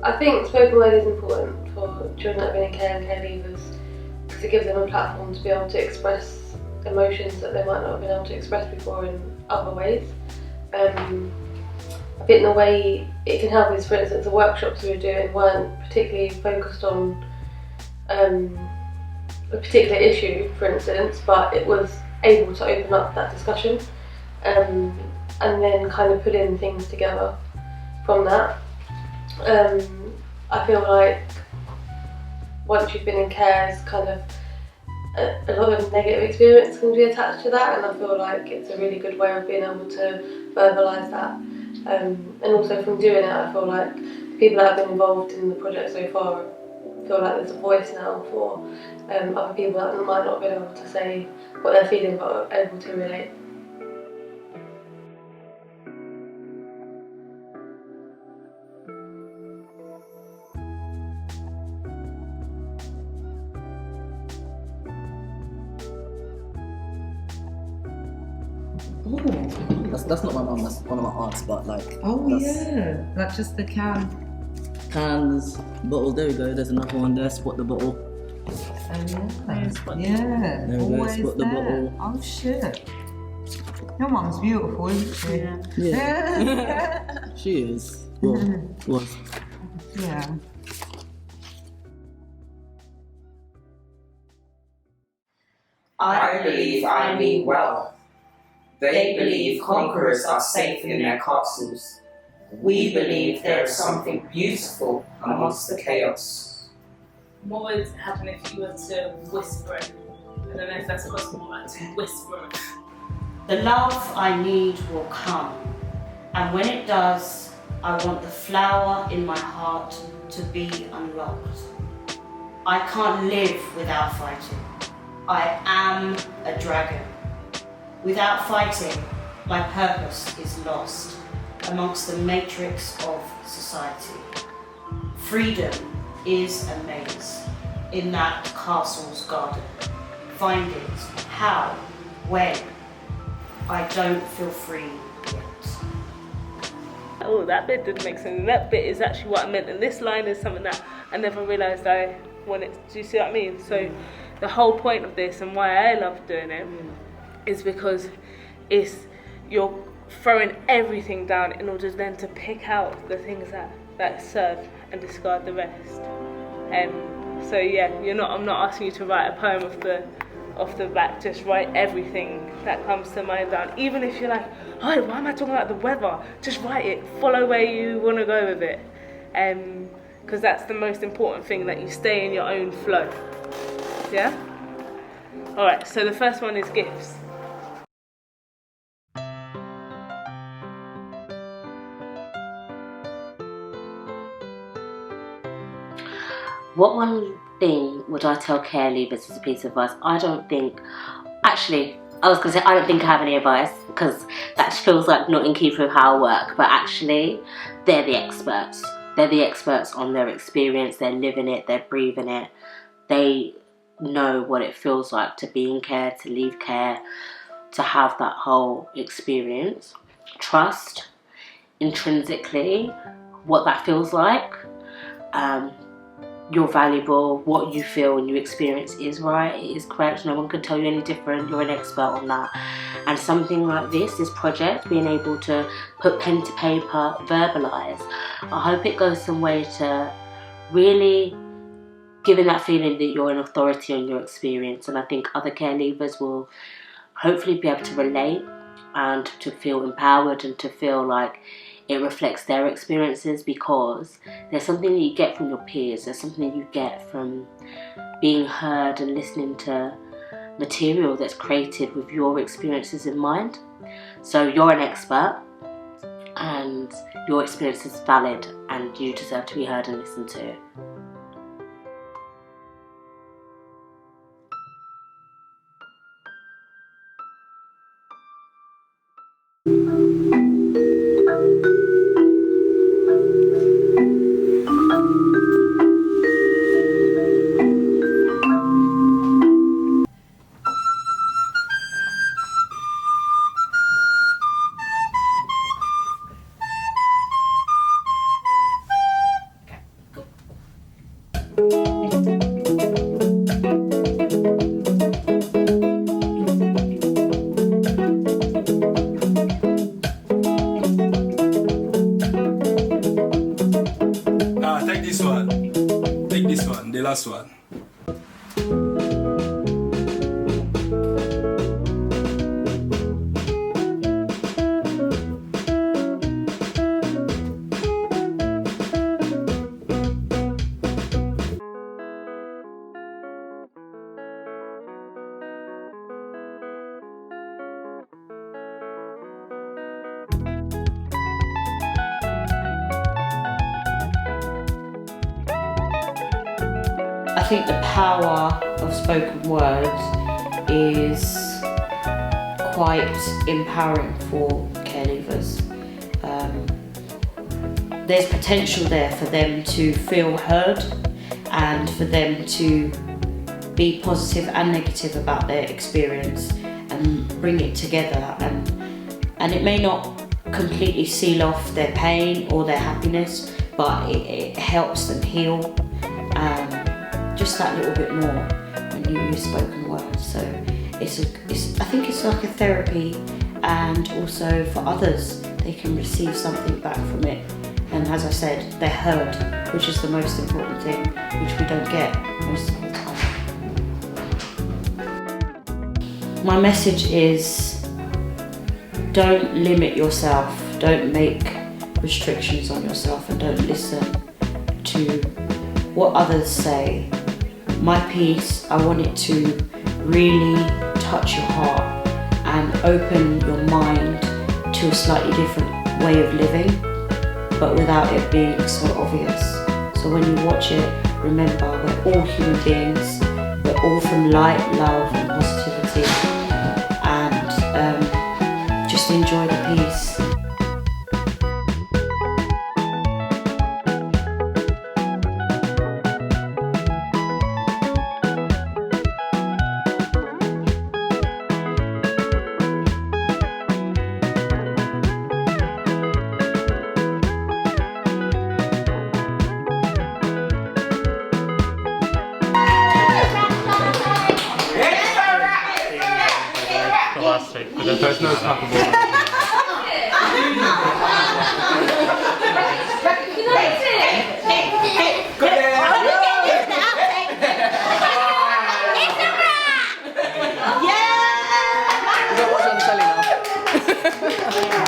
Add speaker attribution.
Speaker 1: I think spoken word is important for children that have been in care and care leavers because it gives them a platform to be able to express emotions that they might not have been able to express before in other ways. I think the way it can help is, for instance, the workshops we were doing weren't particularly focused on a particular issue, for instance, but it was able to open up that discussion and then kind of put in things together from that. I feel like once you've been in care, it's kind of a lot of negative experience can be attached to that, and I feel like it's a really good way of being able to verbalise that. And also from doing it, I feel like the people that have been involved in the project so far feel like there's a voice now for other people that might not have been able to say what they're feeling but are able to relate.
Speaker 2: That's not my mum, that's one of my aunts, but like...
Speaker 3: Oh yeah, like just the cans,
Speaker 2: bottles, there we go, there's another one there, spot the bottle.
Speaker 3: Oh yeah,
Speaker 2: There we go, spot the bottle.
Speaker 3: Oh shit. Your mum's beautiful, isn't she?
Speaker 2: Yeah. She is. Well, was.
Speaker 3: Yeah.
Speaker 4: I believe I mean well. They believe conquerors are safe in their castles. We believe there is something beautiful amongst the chaos.
Speaker 5: What would happen if you were to whisper it? I don't know if that's possible, but to whisper it.
Speaker 6: The love I need will come, and when it does, I want the flower in my heart to be unlocked. I can't live without fighting. I am a dragon. Without fighting, my purpose is lost amongst the matrix of society. Freedom is a maze in that castle's garden. Find it, how, when? I don't feel free yet.
Speaker 5: Oh, that bit didn't make sense. That bit is actually what I meant, and this line is something that I never realised I wanted. Do you see what I mean? So the whole point of this and why I love doing it is because you're throwing everything down in order then to pick out the things that serve and discard the rest. So yeah, I'm not asking you to write a poem off the bat. Just write everything that comes to mind down. Even if you're like, oh, why am I talking about the weather? Just write it. Follow where you want to go with it. Because that's the most important thing, that you stay in your own flow. Yeah? Alright, so the first one is gifts.
Speaker 7: What one thing would I tell care leavers as a piece of advice? I don't think I don't have any advice, because that feels like not in keeping with how I work, but actually they're the experts. They're the experts on their experience, they're living it, they're breathing it. They know what it feels like to be in care, to leave care, to have that whole experience. Trust intrinsically what that feels like. You're valuable, what you feel and you experience is right, it is correct, no one can tell you any different, you're an expert on that. And something like this project, being able to put pen to paper, verbalise, I hope it goes some way to really giving that feeling that you're an authority on your experience. And I think other care leavers will hopefully be able to relate and to feel empowered and to feel like it reflects their experiences, because there's something that you get from your peers, there's something that you get from being heard and listening to material that's created with your experiences in mind. So you're an expert and your experience is valid and you deserve to be heard and listened to.
Speaker 8: Take this one. Take this one, the last one.
Speaker 6: I think the power of spoken words is quite empowering for care leavers. There's potential there for them to feel heard and for them to be positive and negative about their experience and bring it together, and it may not completely seal off their pain or their happiness, but it helps them heal just that little bit more when you use spoken words. So I think it's like a therapy, and also for others they can receive something back from it, and as I said, they're heard, which is the most important thing, which we don't get most of the time. My message is, don't limit yourself, don't make restrictions on yourself, and don't listen to what others say. My piece, I want it to really touch your heart and open your mind to a slightly different way of living, but without it being so obvious. So when you watch it, remember, we're all human beings, we're all from light, love and positivity, and just enjoy the piece.
Speaker 9: There's no type of order.
Speaker 3: Yeah! You don't watch on the telly now.